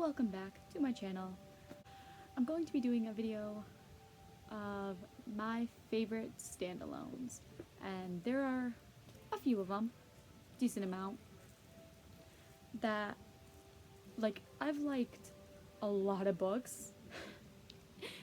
welcome back to my channel. I'm going to be doing a video of my favorite standalones, and there are a few of them, decent amount, that, I've liked a lot of books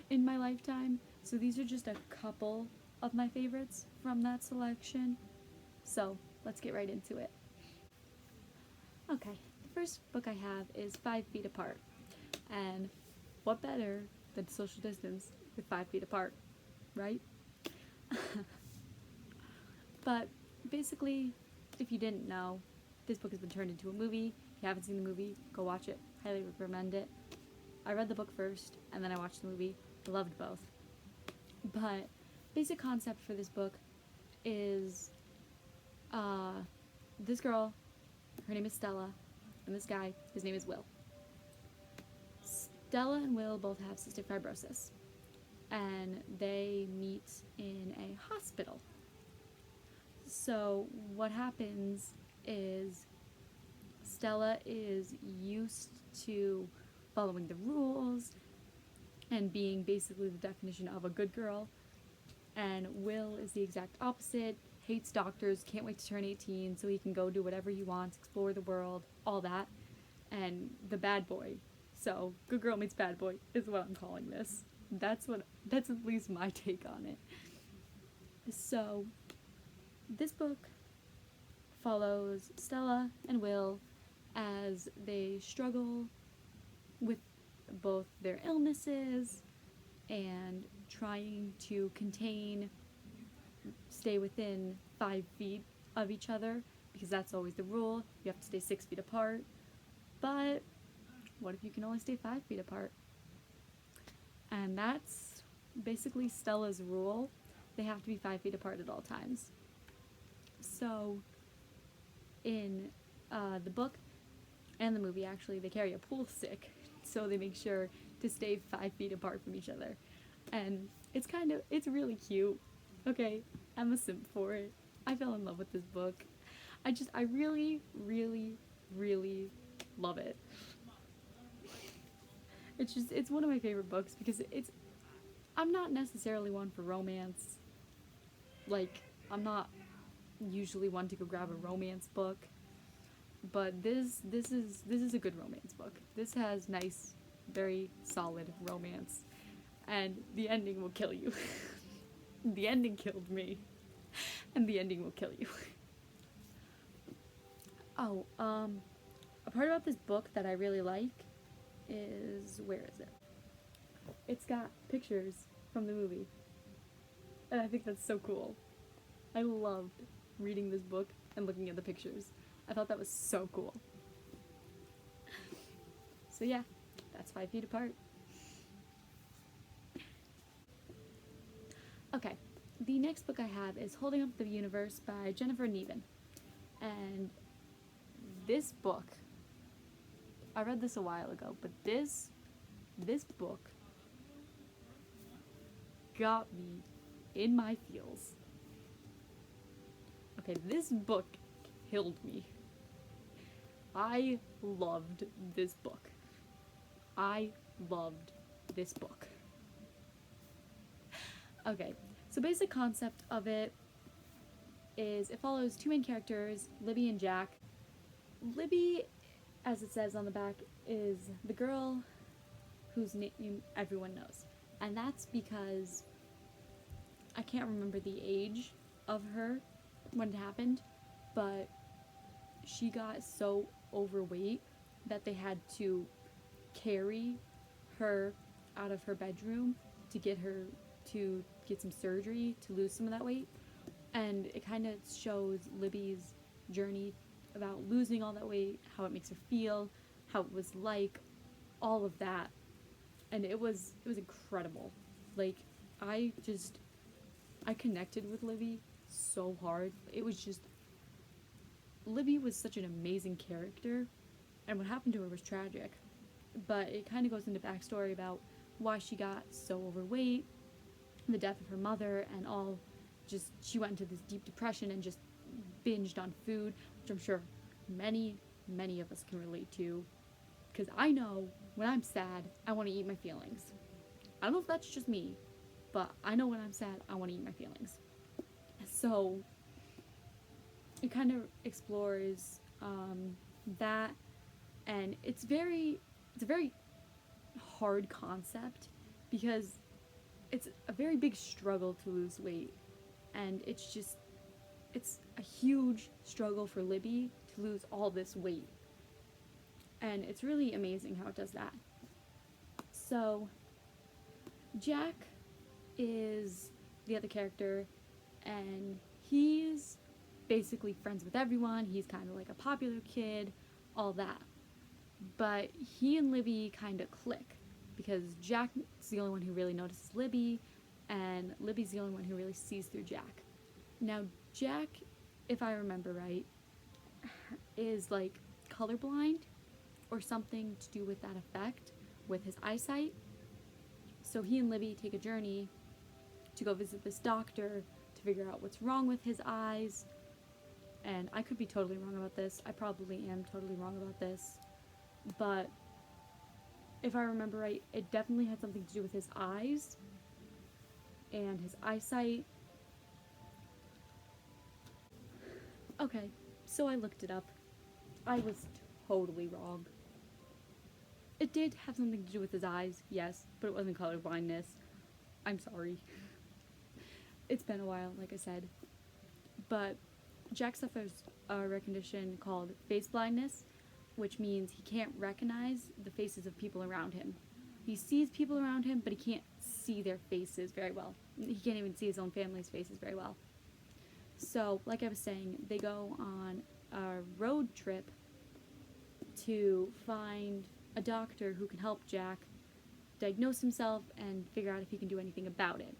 in my lifetime, so these are just a couple of my favorites from that selection. So, let's get right into it. Okay, the first book I have is 5 Feet Apart, and what better than social distance with 5 feet apart, right? But basically, if you didn't know, this book has been turned into a movie. If you haven't seen the movie, go watch it. Highly recommend it. I read the book first, and then I watched the movie. I loved both. But basic concept for this book is this girl, her name is Stella, and this guy, his name is Will. Stella and Will both have cystic fibrosis, and they meet in a hospital. So what happens is Stella is used to following the rules and being basically the definition of a good girl, and Will is the exact opposite, hates doctors, can't wait to turn 18 so he can go do whatever he wants, explore the world, all that, and the bad boy. So, good girl meets bad boy is what I'm calling this. That's at least my take on it. So, this book follows Stella and Will as they struggle with both their illnesses and trying to stay within 5 feet of each other, because that's always the rule. You have to stay 6 feet apart. But what if you can only stay 5 feet apart? And that's basically Stella's rule. They have to be 5 feet apart at all times. So in the book and the movie, actually, they carry a pool stick, so they make sure to stay 5 feet apart from each other. And it's really cute. Okay, I'm a simp for it. I fell in love with this book. I really, really, really love it. It's one of my favorite books because I'm not necessarily one for romance. I'm not usually one to go grab a romance book, but this is a good romance book. This has nice, very solid romance, and the ending will kill you. The ending killed me, and the ending will kill you. Oh, a part about this book that I really like is, where is it? It's got pictures from the movie, and I think that's so cool. I loved reading this book and looking at the pictures. I thought that was so cool. So yeah, that's 5 feet apart. Okay, the next book I have is Holding Up the Universe by Jennifer Niven. And this book, I read this a while ago, but this book got me in my feels. Okay, this book killed me. I loved this book. I loved this book. Okay, so basic concept of it is it follows two main characters, Libby and Jack. Libby, as it says on the back, is the girl whose name everyone knows. And that's because I can't remember the age of her when it happened, but she got so overweight that they had to carry her out of her bedroom to get some surgery to lose some of that weight. And it kind of shows Libby's journey about losing all that weight, how it makes her feel, how it was like, all of that. And it was incredible. I connected with Libby so hard. Libby was such an amazing character, and what happened to her was tragic. But it kind of goes into backstory about why she got so overweight, the death of her mother, and all. She went into this deep depression and just binged on food, which I'm sure many of us can relate to. Because I know when I'm sad, I want to eat my feelings. I don't know if that's just me, but I know when I'm sad, I want to eat my feelings. So it kind of explores that, and it's a very hard concept because it's a very big struggle to lose weight, and it's a huge struggle for Libby to lose all this weight, and it's really amazing how it does that. So Jack is the other character, and he's basically friends with everyone. He's kind of like a popular kid, all that. But he and Libby kind of click because Jack's the only one who really notices Libby, and Libby's the only one who really sees through Jack. Now, Jack, if I remember right, is like colorblind or something to do with that effect with his eyesight. So he and Libby take a journey to go visit this doctor to figure out what's wrong with his eyes. And I could be totally wrong about this. I probably am totally wrong about this. But if I remember right, it definitely had something to do with his eyes and his eyesight. Okay, so I looked it up. I was totally wrong. It did have something to do with his eyes, yes, but it wasn't color blindness. I'm sorry. It's been a while, like I said. But Jack suffers a condition called face blindness, which means he can't recognize the faces of people around him. He sees people around him, but he can't see their faces very well. He can't even see his own family's faces very well. So, like I was saying, they go on a road trip to find a doctor who can help Jack diagnose himself and figure out if he can do anything about it.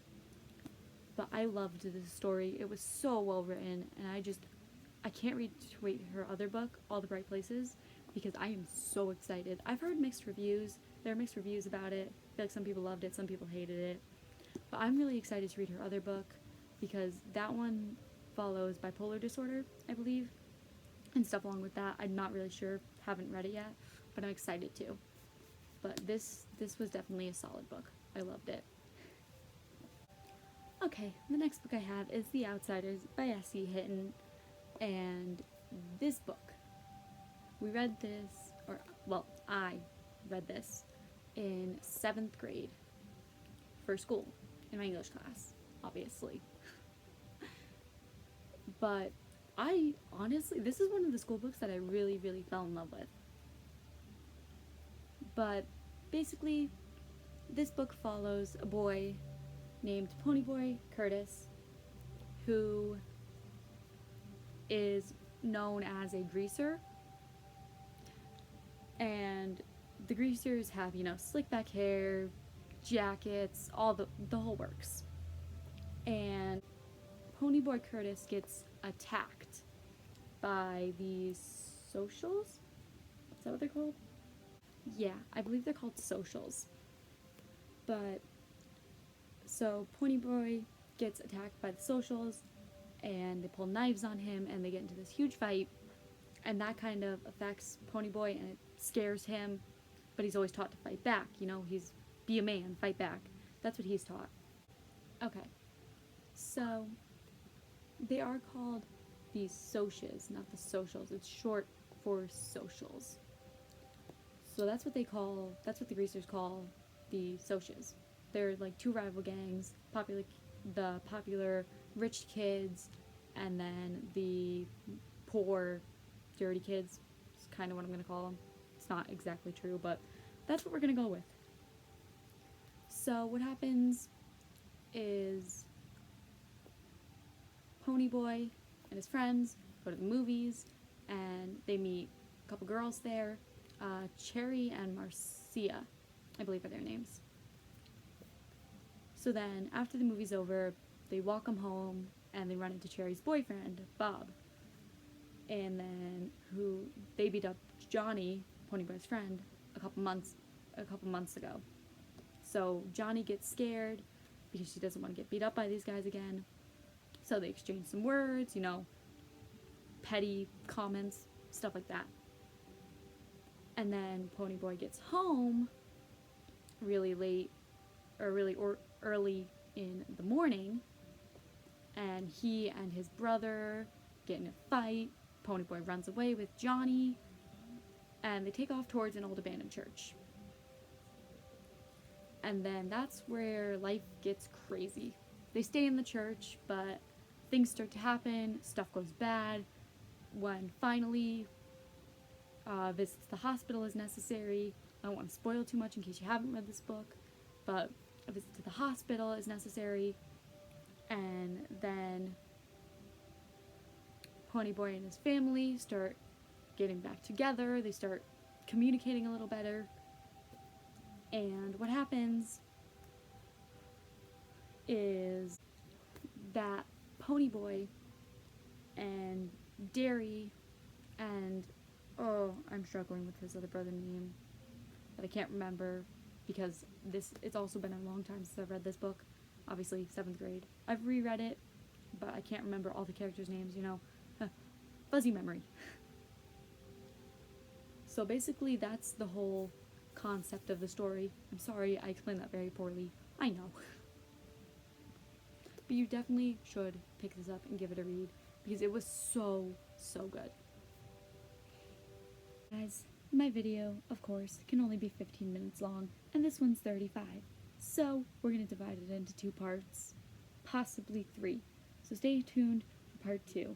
But I loved this story. It was so well written, and I can't wait her other book, All the Bright Places, because I am so excited. I've heard mixed reviews. There are mixed reviews about it. I feel like some people loved it, some people hated it. But I'm really excited to read her other book because that one follows bipolar disorder, I believe, and stuff along with that. I'm not really sure, haven't read it yet, but I'm excited to. But this was definitely a solid book. I loved it. Okay, the next book I have is The Outsiders by S.E. Hinton, and this book, I read this in 7th grade for school, in my English class, obviously. But I honestly, this is one of the school books that I really, really fell in love with. But basically, this book follows a boy named Ponyboy Curtis, who is known as a greaser. And the greasers have, slick back hair, jackets, all the whole works. And Ponyboy Curtis gets attacked by these socials? Is that what they're called? Yeah, I believe they're called socials. But, so Ponyboy gets attacked by the socials, and they pull knives on him, and they get into this huge fight, and that kind of affects Ponyboy, and it scares him, but he's always taught to fight back, he's, be a man, fight back. That's what he's taught. Okay, so they are called the socias, not the socials. It's short for socials. So that's what the greasers call the socias. They're like two rival gangs, the popular rich kids, and then the poor, dirty kids. It's kind of what I'm going to call them. It's not exactly true, but that's what we're going to go with. So what happens is Ponyboy and his friends go to the movies, and they meet a couple girls there, Cherry and Marcia, I believe are their names. So then, after the movie's over, they walk him home, and they run into Cherry's boyfriend, Bob. And then, they beat up Johnny, Ponyboy's friend, a couple months ago. So Johnny gets scared because she doesn't want to get beat up by these guys again. So they exchange some words, petty comments, stuff like that. And then Ponyboy gets home really late, or early in the morning, and he and his brother get in a fight. Ponyboy runs away with Johnny, and they take off towards an old abandoned church. And then that's where life gets crazy. They stay in the church, but things start to happen, stuff goes bad. When finally visits to the hospital is necessary. I don't want to spoil too much in case you haven't read this book, but a visit to the hospital is necessary. And then Ponyboy and his family start getting back together. They start communicating a little better. And what happens is that Ponyboy and Derry and, oh, I'm struggling with his other brother name that I can't remember because it's also been a long time since I've read this book. Obviously, 7th grade. I've reread it, but I can't remember all the characters' names, you know. Fuzzy memory. So basically, that's the whole concept of the story. I'm sorry I explained that very poorly. I know. But you definitely should pick this up and give it a read because it was so, so good. Guys, my video, of course, can only be 15 minutes long, and this one's 35. So we're going to divide it into 2 parts, possibly 3. So stay tuned for part 2.